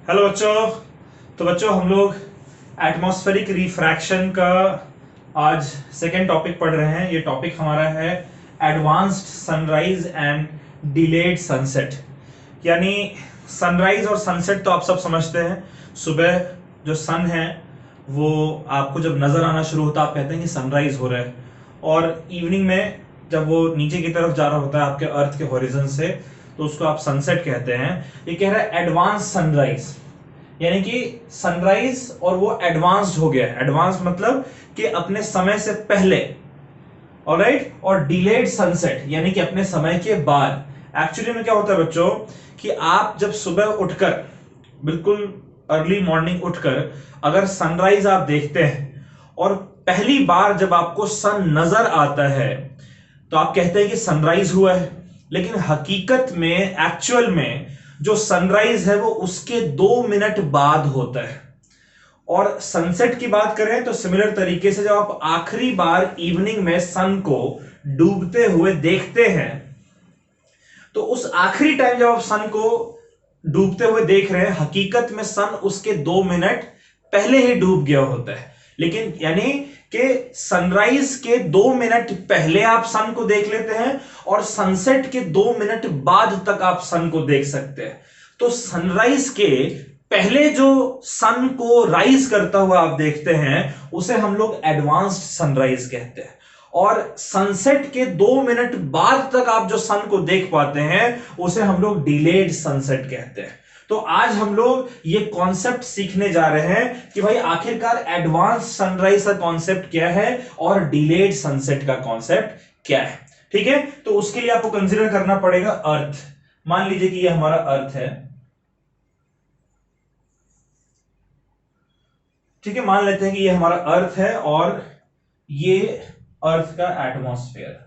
Hello बच्चों। तो बच्चों हम लोग एटमॉस्फेरिक रिफ्रैक्शन का आज सेकेंड टॉपिक पढ़ रहे हैं। ये टॉपिक हमारा है advanced sunrise and delayed sunset. यानी सनराइज और सनसेट तो आप सब समझते हैं। सुबह जो सन है वो आपको जब नजर आना शुरू होता है आप कहते हैं कि सनराइज हो रहा है, और इवनिंग में जब वो नीचे की तरफ जा रहा होता है आपके अर्थ के होरिजन से तो उसको आप सनसेट कहते हैं। ये कह रहा है एडवांस सनराइज, यानी कि सनराइज और वो एडवांस्ड हो गया है। एडवांस मतलब कि अपने समय से पहले, ऑलराइट। और डिलेड सनसेट यानी कि अपने समय के बाद। एक्चुअली में क्या होता है बच्चों कि आप जब सुबह उठकर, बिल्कुल अर्ली मॉर्निंग उठकर अगर सनराइज आप देखते हैं और पहली बार जब आपको सन नजर आता है तो आप कहते हैं कि सनराइज हुआ है। लेकिन हकीकत में, एक्चुअल में जो सनराइज है वो उसके 2 मिनट बाद होता है। और सनसेट की बात करें तो सिमिलर तरीके से जब आप आखिरी बार इवनिंग में सन को डूबते हुए देखते हैं तो उस आखिरी टाइम जब आप सन को डूबते हुए देख रहे हैं, हकीकत में सन उसके 2 मिनट पहले ही डूब गया होता है। लेकिन यानी कि सनराइज के 2 मिनट पहले आप सन को देख लेते हैं और सनसेट के 2 मिनट बाद तक आप सन को देख सकते हैं। तो सनराइज के पहले जो सन को राइज करता हुआ आप देखते हैं उसे हम लोग एडवांस्ड सनराइज कहते हैं। और सनसेट के 2 मिनट बाद तक आप जो सन को देख पाते हैं उसे हम लोग डिलेड सनसेट कहते हैं। तो आज हम लोग ये कॉन्सेप्ट सीखने जा रहे हैं कि भाई आखिरकार एडवांस सनराइज का कॉन्सेप्ट क्या है और डिलेड सनसेट का कॉन्सेप्ट क्या है। ठीक है, तो उसके लिए आपको कंसीडर करना पड़ेगा अर्थ। मान लीजिए कि ये हमारा अर्थ है, ठीक है। मान लेते हैं कि ये हमारा अर्थ है और ये अर्थ का एटमॉस्फेयर।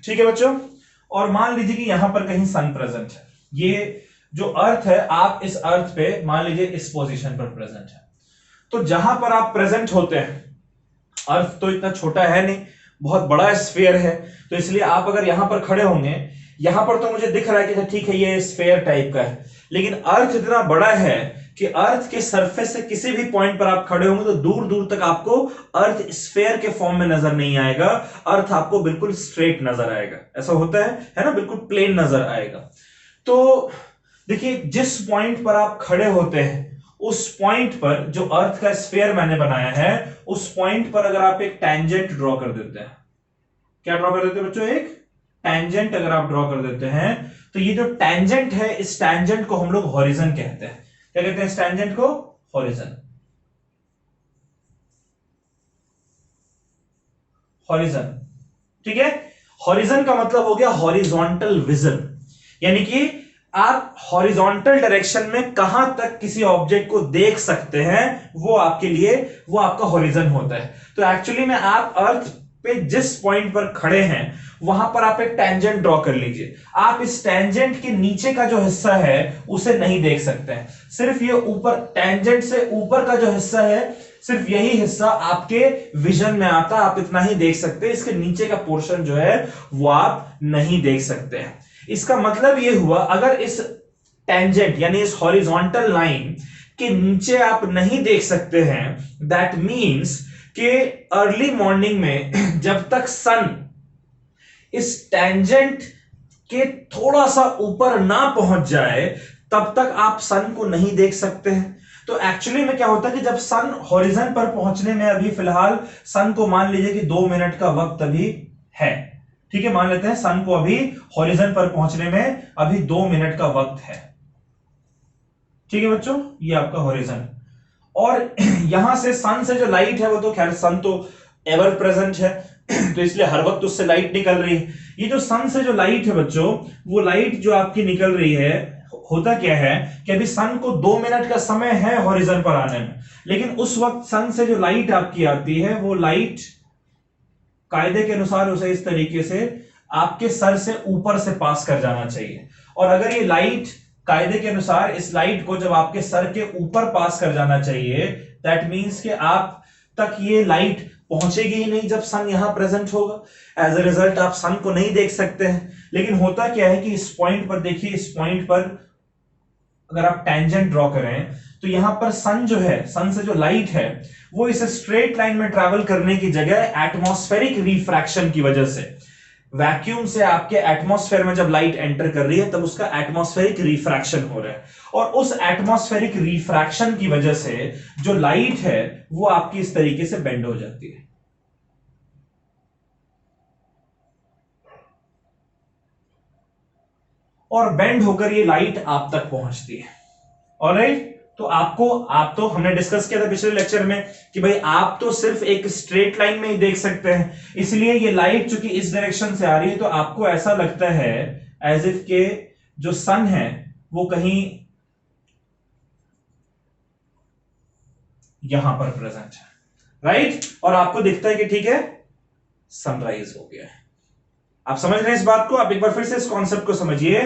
ठीक है बच्चों, और मान लीजिए कि यहां पर कहीं सन प्रेजेंट है। ये जो अर्थ है, आप इस अर्थ पे मान लीजिए इस पोजीशन पर प्रेजेंट है। तो जहां पर आप प्रेजेंट होते हैं, अर्थ तो इतना छोटा है नहीं, बहुत बड़ा स्फीयर है। तो इसलिए आप अगर यहां पर खड़े होंगे, यहां पर तो मुझे दिख रहा है कि ठीक है ये स्फीयर टाइप का है, लेकिन अर्थ इतना बड़ा है कि अर्थ के सरफेस से किसी भी पॉइंट पर आप खड़े होंगे तो दूर दूर तक आपको अर्थ स्फीयर के फॉर्म में नजर नहीं आएगा। अर्थ आपको बिल्कुल स्ट्रेट नजर आएगा। ऐसा होता है ना, बिल्कुल प्लेन नजर आएगा। तो देखिए, जिस पॉइंट पर आप खड़े होते हैं उस पॉइंट पर जो अर्थ का स्फीयर मैंने बनाया है, उस पॉइंट पर अगर आप एक टैंजेंट ड्रॉ कर देते हैं, क्या ड्रॉ कर देते हैं बच्चों? एक टैंजेंट अगर आप ड्रॉ कर देते हैं तो ये जो टैंजेंट है, इस टैंजेंट को हम लोग हॉरिजन कहते हैं। क्या कहते हैं इस टैंजेंट को? हॉरिजन। हॉरिजन, ठीक है। हॉरिजन का मतलब हो गया हॉरिजॉन्टल विजन, यानी कि आप हॉरिजॉन्टल डायरेक्शन में कहां तक किसी ऑब्जेक्ट को देख सकते हैं, वो आपके लिए वो आपका हॉरिजन होता है। तो एक्चुअली में आप अर्थ पे जिस पॉइंट पर खड़े हैं वहां पर आप एक टैंजेंट ड्रॉ कर लीजिए। आप इस टैंजेंट के नीचे का जो हिस्सा है उसे नहीं देख सकते हैं। सिर्फ ये ऊपर, टैंजेंट से ऊपर का जो हिस्सा है, सिर्फ यही हिस्सा आपके विजन में आता है, आप इतना ही देख सकते हैं। इसके नीचे का पोर्शन जो है वो आप नहीं देख सकते हैं। इसका मतलब ये हुआ, अगर इस टेंजेंट यानी इस हॉरिजॉन्टल लाइन के नीचे आप नहीं देख सकते हैं, दैट मींस कि अर्ली मॉर्निंग में जब तक सन इस टेंजेंट के थोड़ा सा ऊपर ना पहुंच जाए तब तक आप सन को नहीं देख सकते हैं। तो एक्चुअली में क्या होता है कि जब सन हॉरिजन पर पहुंचने में, अभी फिलहाल सन को मान लीजिए कि 2 मिनट का वक्त अभी है, ठीक है। मान लेते हैं सन को अभी हॉरिजन पर पहुंचने में अभी 2 मिनट का वक्त है, ठीक है बच्चों। ये आपका हॉरिजन, और यहां से सन से जो लाइट है वो तो खैर सन तो एवर प्रेजेंट है तो इसलिए हर वक्त उससे लाइट निकल रही है। ये जो सन से जो लाइट है बच्चों, वो लाइट जो आपकी निकल रही है, होता क्या है कि अभी सन को 2 मिनट का समय है हॉरिजन पर आने में, लेकिन उस वक्त सन से जो लाइट आपकी आती है वो लाइट कायदे के अनुसार उसे इस तरीके से आपके सर से ऊपर से पास कर जाना चाहिए। और अगर ये लाइट कायदे के अनुसार, इस लाइट को जब आपके सर के ऊपर पास कर जाना चाहिए, दैट मींस कि आप तक ये लाइट पहुंचेगी ही नहीं जब सन यहां प्रेजेंट होगा। एज ए रिजल्ट आप सन को नहीं देख सकते हैं। लेकिन होता क्या है कि इस पॉइंट पर देखिए, इस पॉइंट पर अगर आप टेंजेंट ड्रॉ करें तो यहां पर सन जो है, सन से जो लाइट है वो इस स्ट्रेट लाइन में ट्रैवल करने की जगह एटमॉस्फेरिक रिफ्रैक्शन की वजह से, वैक्यूम से आपके एटमॉस्फेयर में जब लाइट एंटर कर रही है तब उसका एटमॉस्फेरिक रिफ्रैक्शन हो रहा है, और उस एटमॉस्फेरिक रिफ्रैक्शन की वजह से जो लाइट है वो आपकी इस तरीके से बेंड हो जाती है। और बेंड होकर ये लाइट आप तक पहुंचती है। ऑलराइट, तो आप तो हमने डिस्कस किया था पिछले लेक्चर में कि भाई आप तो सिर्फ एक स्ट्रेट लाइन में ही देख सकते हैं, इसलिए ये लाइट चूंकि इस डायरेक्शन से आ रही है तो आपको ऐसा लगता है एज इफ के जो सन है वो कहीं यहां पर प्रेजेंट है, राइट, और आपको दिखता है कि ठीक है सनराइज हो गया है। आप समझ रहे हैं इस बात को? आप एक बार फिर से इस कॉन्सेप्ट को समझिए।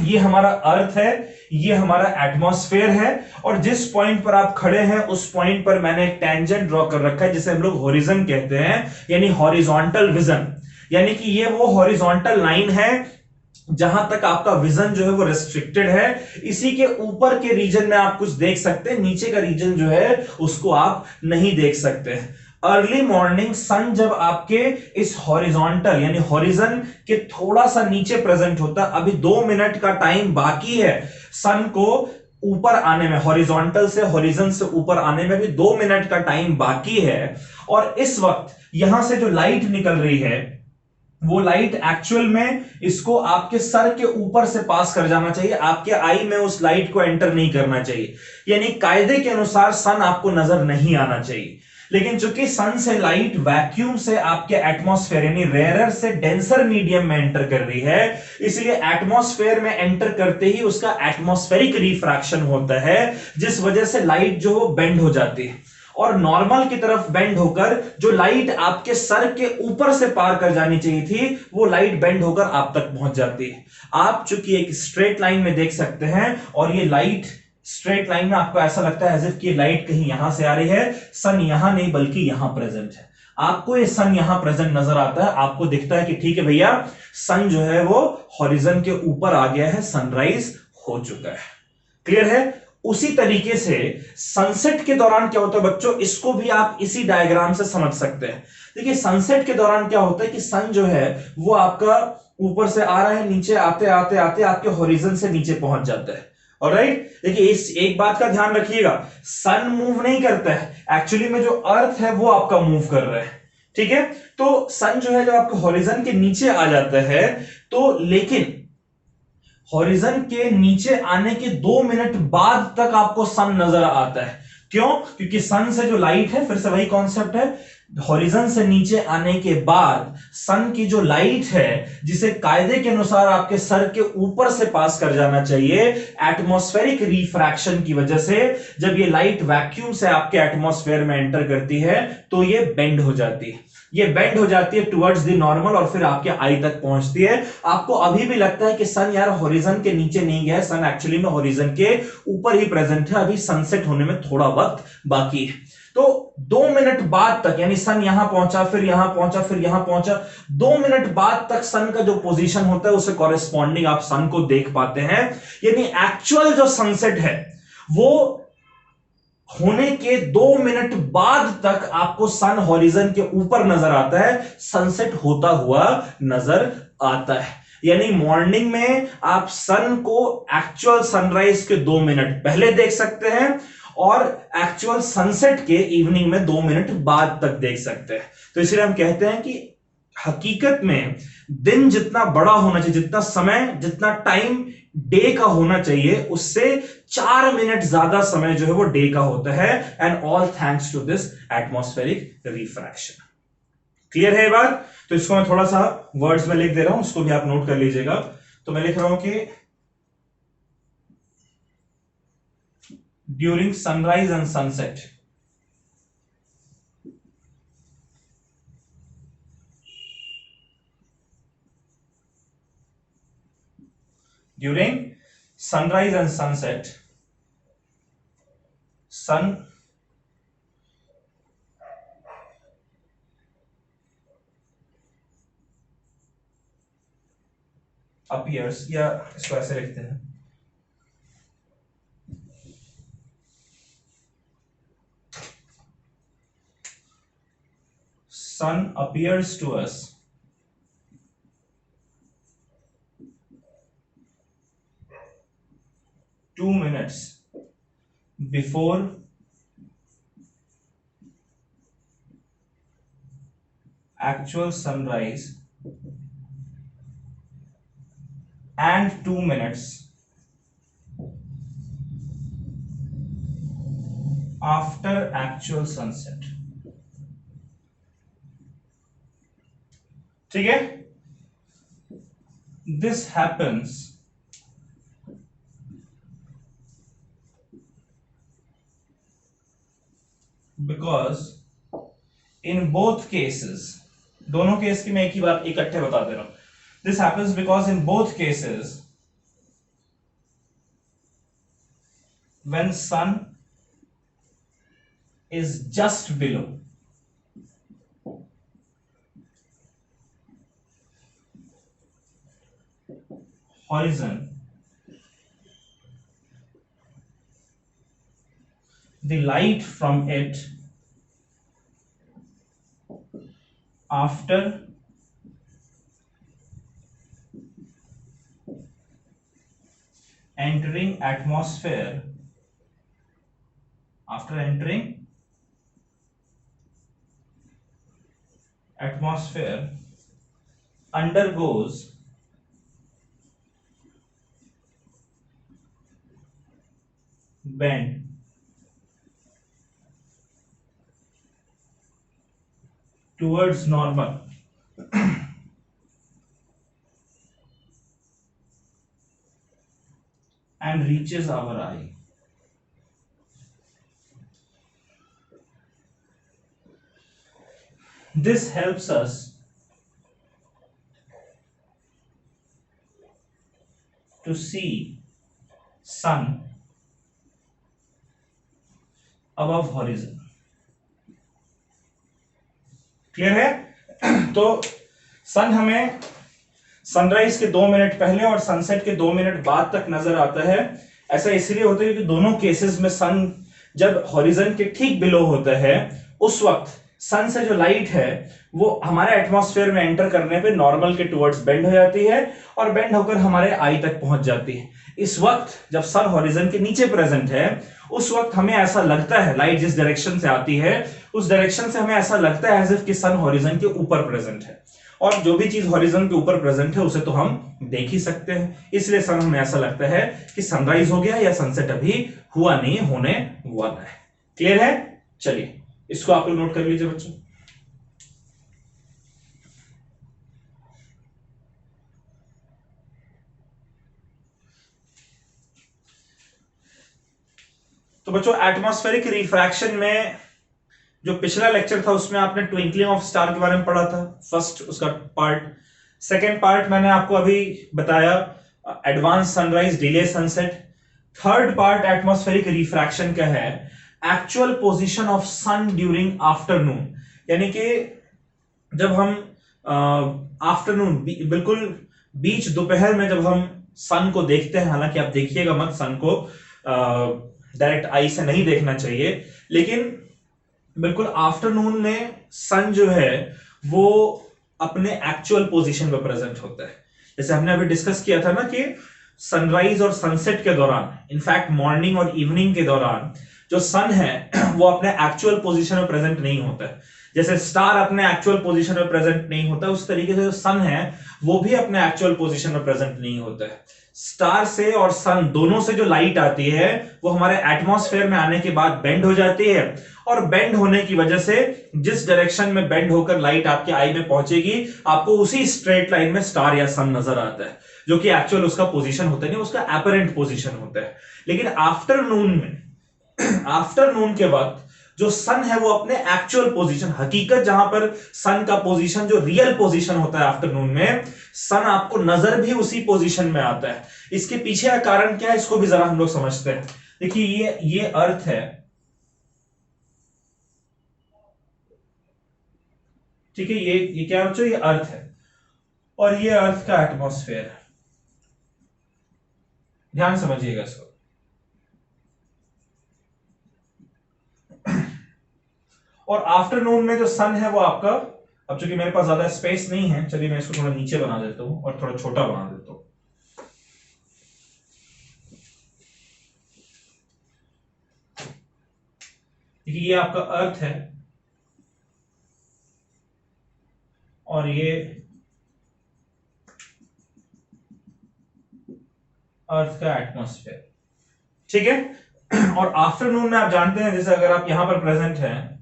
ये हमारा अर्थ है, ये हमारा एटमॉस्फेयर है, और जिस पॉइंट पर आप खड़े हैं उस पॉइंट पर मैंने एक टेंजेंट ड्रॉ कर रखा है जिसे हम लोग हॉरिजन कहते हैं, यानी हॉरिजॉन्टल विजन। यानी कि ये वो हॉरिजॉन्टल लाइन है जहां तक आपका विजन जो है वो रेस्ट्रिक्टेड है। इसी के ऊपर के रीजन में आप कुछ देख सकते हैं, नीचे का रीजन जो है उसको आप नहीं देख सकते। अर्ली मॉर्निंग सन जब आपके इस हॉरिजॉन्टल यानी हॉरिजन के थोड़ा सा नीचे प्रेजेंट होता है, अभी 2 मिनट का टाइम बाकी है सन को ऊपर आने में, हॉरिजॉन्टल से हॉरिजन से ऊपर आने में भी 2 मिनट का टाइम बाकी है। और इस वक्त यहां से जो लाइट निकल रही है वो लाइट एक्चुअल में इसको आपके सर के ऊपर से पास कर जाना चाहिए, आपके आई में उस लाइट को एंटर नहीं करना चाहिए, यानी कायदे के अनुसार सन आपको नजर नहीं आना चाहिए। लेकिन चूंकि सन से लाइट वैक्यूम से आपके एटमॉस्फेयर यानी रेयरर से डेंसर मीडियम में एंटर कर रही है, इसलिए एटमॉस्फेयर में एंटर करते ही उसका एटमॉस्फेरिक रिफ्रैक्शन होता है, जिस वजह से लाइट जो वो बेंड हो जाती है, और नॉर्मल की तरफ बेंड होकर जो लाइट आपके सर के ऊपर से पार कर जानी चाहिए थी वो लाइट बेंड होकर आप तक पहुंच जाती है। आप चूंकि एक स्ट्रेट लाइन में देख सकते हैं, और ये लाइट स्ट्रेट लाइन में आपको ऐसा लगता है एज इफ कि लाइट कहीं यहां से आ रही है, सन यहां नहीं बल्कि यहां प्रेजेंट है। आपको ये सन यहां प्रेजेंट नजर आता है, आपको दिखता है कि ठीक है भैया सन जो है वो हॉरिजन के ऊपर आ गया है, सनराइज हो चुका है। क्लियर है? उसी तरीके से सनसेट के दौरान क्या होता है बच्चों, इसको भी आप इसी डायग्राम से समझ सकते हैं। देखिए सनसेट के दौरान क्या होता है कि सन जो है वो आपका ऊपर से आ रहा है, नीचे आते आते आते आपके हॉरिजन से नीचे पहुंच जाता है। ऑलराइट, देखिए इस एक बात का ध्यान रखिएगा, सन मूव नहीं करता है, एक्चुअली में जो अर्थ है वो आपका मूव कर रहा है। ठीक है, तो सन जो है जब आपके हॉरिजन के नीचे आ जाता है तो, लेकिन हॉरिजन के नीचे आने के 2 मिनट बाद तक आपको सन नजर आता है। क्यों? क्योंकि सन से जो लाइट है, फिर से वही कॉन्सेप्ट है, हॉरिजन से नीचे आने के बाद सन की जो लाइट है जिसे कायदे के अनुसार आपके सर के ऊपर से पास कर जाना चाहिए, एटमॉस्फेरिक रिफ्रैक्शन की वजह से जब ये लाइट वैक्यूम से आपके एटमॉस्फेयर में एंटर करती है तो ये बेंड हो जाती है, ये बेंड हो जाती है टुवर्ड्स द नॉर्मल, और फिर आपके आई तक पहुंचती है। आपको अभी भी लगता है कि सन यार हॉरिजन के नीचे नहीं गया, सन एक्चुअली में हॉरिजन के ऊपर ही प्रेजेंट है, अभी सनसेट होने में थोड़ा वक्त बाकी है। तो 2 मिनट बाद तक, यानी सन यहां पहुंचा, फिर यहां पहुंचा, फिर यहां पहुंचा, 2 मिनट बाद तक सन का जो पोजीशन होता है उसे कॉरेस्पॉन्डिंग आप सन को देख पाते हैं। यानी एक्चुअल जो सनसेट है वो होने के 2 मिनट बाद तक आपको सन हॉरिजन के ऊपर नजर आता है, सनसेट होता हुआ नजर आता है। यानी मॉर्निंग में आप सन को एक्चुअल सनराइज के 2 मिनट पहले देख सकते हैं, और एक्चुअल सनसेट के इवनिंग में 2 मिनट बाद तक देख सकते हैं। तो इसलिए हम कहते हैं कि हकीकत में दिन जितना बड़ा होना चाहिए, जितना समय, जितना टाइम डे का होना चाहिए, उससे 4 मिनट ज्यादा समय जो है वो डे का होता है, and all thanks to this atmospheric refraction. Clear है बात? तो इसको मैं थोड़ा सा वर्ड्स में लिख दे रहा हूं, उसको भी आप नोट कर लीजिएगा। तो मैं लिख रहा हूं कि during sunrise and sunset, during sunrise and sunset, appears, या इसको ऐसे लिखते हैं, sun appears to us two minutes before actual sunrise and 2 minutes after actual sunset. ठीक है, this happens because in both cases, दोनों केस की मैं एक ही बात इकट्ठे बता दे रहा हूं, this happens because in both cases when sun is just below horizon, the light from it after entering atmosphere undergoes bend towards normal and reaches our eye. This helps us to see sun above horizon. Clear है? तो सन हमें sunrise के 2 minute पहले और sunset के 2 minute बाद तक नजर आता है। ऐसा इसलिए होता है क्योंकि दोनों केसेस में सन जब हॉरिजन के ठीक बिलो होता है उस वक्त सन से जो लाइट है वो हमारे एटमॉस्फेयर में एंटर करने पे नॉर्मल के टुवर्ड्स बेंड हो जाती है और बेंड होकर हमारे आई तक पहुंच जाती है। इस वक्त जब सन हॉरिजन के नीचे प्रेजेंट है उस वक्त हमें ऐसा लगता है, लाइट जिस डायरेक्शन से आती है उस डायरेक्शन से हमें ऐसा लगता है एज इफ कि सन हॉरिजन के ऊपर प्रेजेंट है, और जो भी चीज हॉरिजन के ऊपर प्रेजेंट है उसे तो हम देख ही सकते हैं, इसलिए सन हमें ऐसा लगता है कि सनराइज हो गया या सनसेट अभी हुआ नहीं, होने वाला है। क्लियर है? चलिए इसको आप लोग नोट कर लीजिए बच्चों। तो बच्चों एटमॉस्फेरिक रिफ्रैक्शन में जो पिछला लेक्चर था उसमें आपने ट्विंकलिंग ऑफ स्टार के बारे में पढ़ा था, फर्स्ट उसका पार्ट। सेकेंड पार्ट मैंने आपको अभी बताया advance sunrise delay sunset. Third part atmospheric refraction का है actual position of sun during afternoon, यानी कि जब हम आफ्टरनून बिल्कुल बीच दोपहर में जब हम सन को देखते हैं, हालांकि आप देखिएगा मत, सन को डायरेक्ट आई से नहीं देखना चाहिए, लेकिन बिल्कुल आफ्टरनून में सन जो है वो अपने एक्चुअल पोजीशन पे प्रेजेंट होता है। जैसे हमने अभी डिस्कस किया था ना कि सनराइज और सनसेट के दौरान, इनफैक्ट मॉर्निंग और इवनिंग के दौरान जो सन है वो अपने एक्चुअल पोजीशन में प्रेजेंट नहीं होता है। जैसे स्टार अपने एक्चुअल पोजीशन में प्रेजेंट नहीं होता, उस तरीके से जो सन है वो भी अपने एक्चुअल पोजीशन में प्रेजेंट नहीं होता है। स्टार से और सन दोनों से जो लाइट आती है वो हमारे एटमॉस्फेयर में आने के बाद बेंड हो जाती है, और बेंड होने की वजह से जिस डायरेक्शन में बेंड होकर लाइट आपके आई में पहुंचेगी आपको उसी स्ट्रेट लाइन में स्टार या सन नजर आता है, जो कि एक्चुअल उसका पोजीशन होता नहीं, उसका एपरेंट पोजीशन होता है। लेकिन आफ्टरनून में, आफ्टरनून के वक्त जो सन है वो अपने एक्चुअल पोजीशन, हकीकत जहां पर सन का पोजीशन जो रियल पोजीशन होता है आफ्टरनून में, सन आपको नजर भी उसी पोजीशन में आता है। इसके पीछे का कारण क्या है इसको भी जरा हम लोग समझते हैं। देखिए ये अर्थ है, ठीक है, ये क्या बच्चों, ये अर्थ है और ये अर्थ का एटमॉस्फेयर है। ध्यान समझिएगा इसको। और आफ्टरनून में जो सन है वो आपका, अब चूंकि मेरे पास ज्यादा स्पेस नहीं है, चलिए मैं इसको थोड़ा नीचे बना देता हूं और थोड़ा छोटा बना देता हूं। देखिए ये आपका अर्थ है और ये अर्थ का एटमॉस्फेयर, ठीक है। और आफ्टरनून में आप जानते हैं, जैसे अगर आप यहां पर प्रेजेंट हैं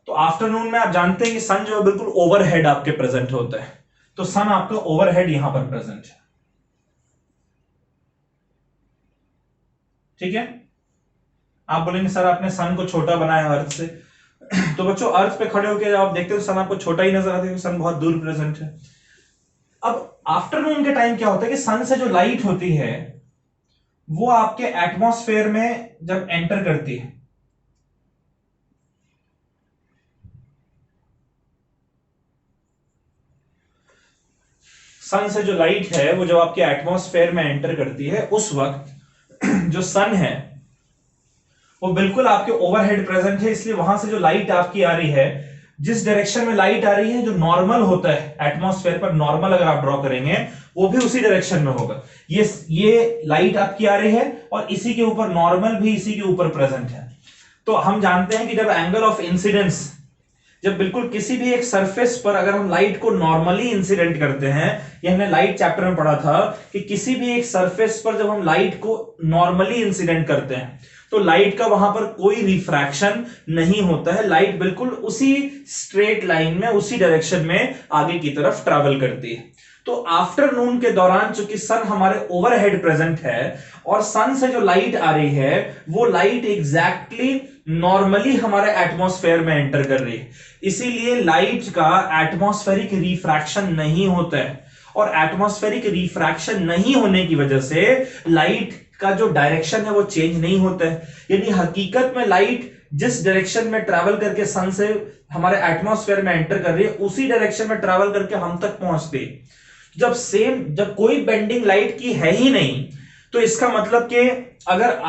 तो आफ्टरनून में आप जानते हैं कि सन जो है बिल्कुल ओवरहेड आपके प्रेजेंट होता है, तो सन आपका ओवरहेड यहां पर प्रेजेंट है, ठीक है। आप बोलेंगे सर आपने सन को छोटा बनाया अर्थ से, तो बच्चों अर्थ पे खड़े होकर आप देखते हो सन आपको छोटा ही नजर आता है, सन बहुत दूर प्रेजेंट है। अब आफ्टरनून के टाइम क्या होता है कि सन से जो लाइट होती है वो आपके एटमॉस्फेयर में जब एंटर करती है, सन से जो लाइट है वो जब आपके एटमॉस्फेयर में एंटर करती है उस वक्त जो सन है वो बिल्कुल आपके ओवरहेड प्रेजेंट है, इसलिए वहां से जो लाइट आपकी आ रही है, जिस डायरेक्शन में लाइट आ रही है जो नॉर्मल होता है एटमॉस्फेयर पर, नॉर्मल अगर आप ड्रॉ करेंगे वो भी उसी डायरेक्शन में होगा। ये लाइट आपकी आ रही है और इसी के ऊपर नॉर्मल भी इसी के ऊपर प्रेजेंट है। तो हम जानते हैं कि जब एंगल ऑफ इंसिडेंस, जब बिल्कुल किसी भी एक सरफेस पर अगर हम लाइट को नॉर्मली इंसिडेंट करते हैं, ये हमने लाइट चैप्टर में पढ़ा था कि किसी भी एक सरफेस पर जब हम लाइट को नॉर्मली इंसिडेंट करते हैं तो लाइट का वहां पर कोई रिफ्रैक्शन नहीं होता है, लाइट बिल्कुल उसी स्ट्रेट लाइन में उसी डायरेक्शन में आगे की तरफ ट्रैवल करती है। तो आफ्टरनून के दौरान चूंकि सन हमारे ओवरहेड प्रेजेंट है और सन से जो लाइट आ रही है वो लाइट एग्जैक्टली नॉर्मली हमारे एटमॉस्फेयर में एंटर कर रही है, इसीलिए लाइट का एटमॉस्फेरिक रिफ्रैक्शन नहीं होता है। और एटमॉस्फेरिक रिफ्रैक्शन नहीं होने की वजह से लाइट का जो डायरेक्शन है वो चेंज नहीं होता है, यानी हकीकत में लाइट जिस डायरेक्शन में ट्रैवल करके सन से हमारे एटमॉस्फेयर में एंटर कर रही है उसी डायरेक्शन में ट्रैवल करके हम तक पहुंचती है। जब कोई बेंडिंग लाइट की है ही नहीं, तो इसका मतलब कि अगर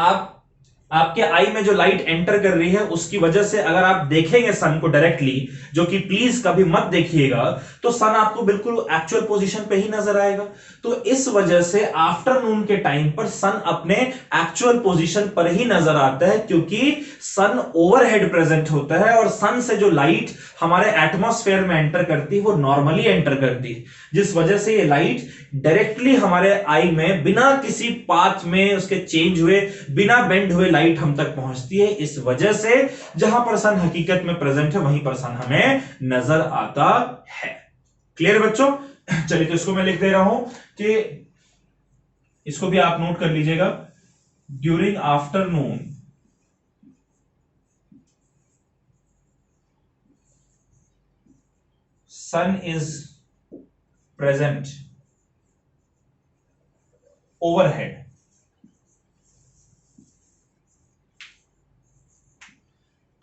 आपके आई में जो लाइट एंटर कर रही है उसकी वजह से अगर आप देखेंगे सन को डायरेक्टली, जो कि प्लीज कभी मत देखिएगा, तो सन आपको बिल्कुल एक्चुअल पोजीशन पे ही नजर आएगा। तो इस वजह से आफ्टरनून के टाइम पर सन अपने एक्चुअल पोजीशन पर ही नजर आता है, क्योंकि सन ओवरहेड प्रेजेंट होता है और सन से जो लाइट हमारे एटमॉस्फेयर में एंटर करती है वो नॉर्मली एंटर करती है, जिस वजह से ये लाइट डायरेक्टली हमारे आई में बिना किसी पाथ में उसके चेंज हुए, बिना बेंड हुए लाइट हम तक पहुंचती है। इस वजह से जहां पर सन हकीकत में प्रेजेंट है वहीं पर सन हमें नजर आता है। क्लियर बच्चों? चलिए तो इसको मैं लिख दे रहा हूं कि इसको भी आप नोट कर लीजिएगा, during afternoon sun is present overhead.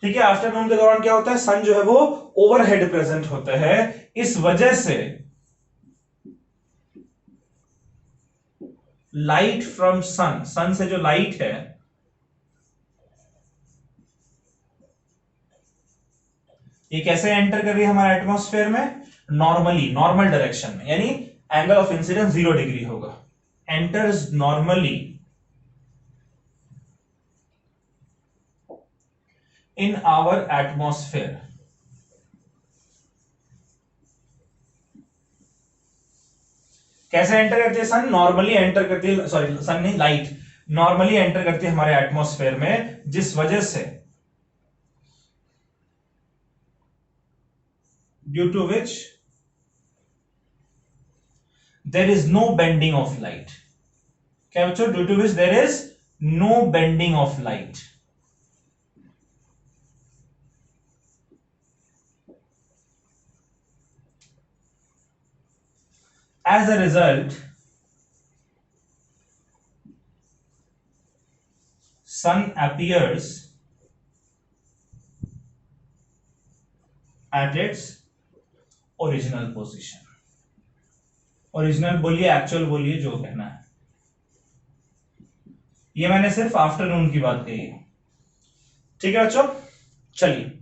ठीक है, आफ्टरनून के दौरान क्या होता है, सन जो है वो ओवरहेड प्रेजेंट होता है, इस वजह से लाइट फ्रॉम सन से जो लाइट है ये कैसे एंटर कर रही है हमारे एटमॉस्फेयर में, नॉर्मली, नॉर्मल डायरेक्शन में, यानी एंगल ऑफ इंसिडेंस 0 डिग्री होगा, enters normally in our atmosphere. कैसे एंटर करती है सन, नॉर्मली एंटर करती है, सॉरी सन नहीं, लाइट नॉर्मली एंटर करती है हमारे एटमॉस्फेयर में, जिस वजह से due to which there is no bending of light. क्या बच्चों? Due to which there is no bending of light. As a result, sun appears at its original position। Original बोलिए, एक्चुअल बोलिए, जो कहना है। ये मैंने सिर्फ आफ्टरनून की बात कही है। ठीक है बच्चों, चलिए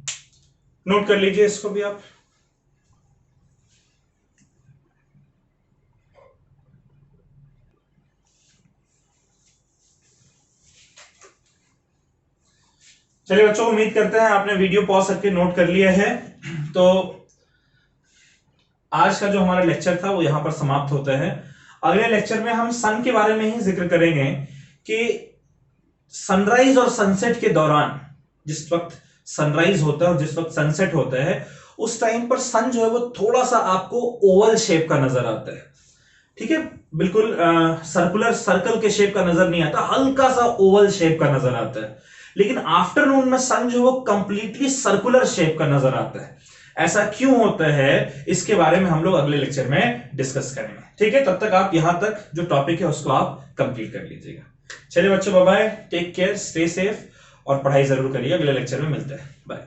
नोट कर लीजिए इसको भी आप। चलिए बच्चों, उम्मीद करते हैं आपने वीडियो पॉज करके नोट कर लिया है। तो आज का जो हमारा लेक्चर था वो यहां पर समाप्त होता है। अगले लेक्चर में हम सन के बारे में ही जिक्र करेंगे कि सनराइज और सनसेट के दौरान, जिस वक्त सनराइज होता है और जिस वक्त सनसेट होता है, उस टाइम पर सन जो है वो थोड़ा सा आपको ओवल शेप का नजर आता है। ठीक है, बिल्कुल सर्कुलर सर्कल के शेप का नजर नहीं आता, हल्का सा ओवल शेप का नजर आता है। लेकिन आफ्टरनून में सन जो वो कंप्लीटली सर्कुलर शेप का नजर आता है। ऐसा क्यों होता है, इसके बारे में हम लोग अगले लेक्चर में डिस्कस करेंगे। ठीक है, तब तक आप यहां तक जो टॉपिक है उसको आप कंप्लीट कर लीजिएगा। चलिए बच्चों, bye bye, take care, stay safe और पढ़ाई जरूर करिए। अगले लेक्चर में मिलते हैं, बाय।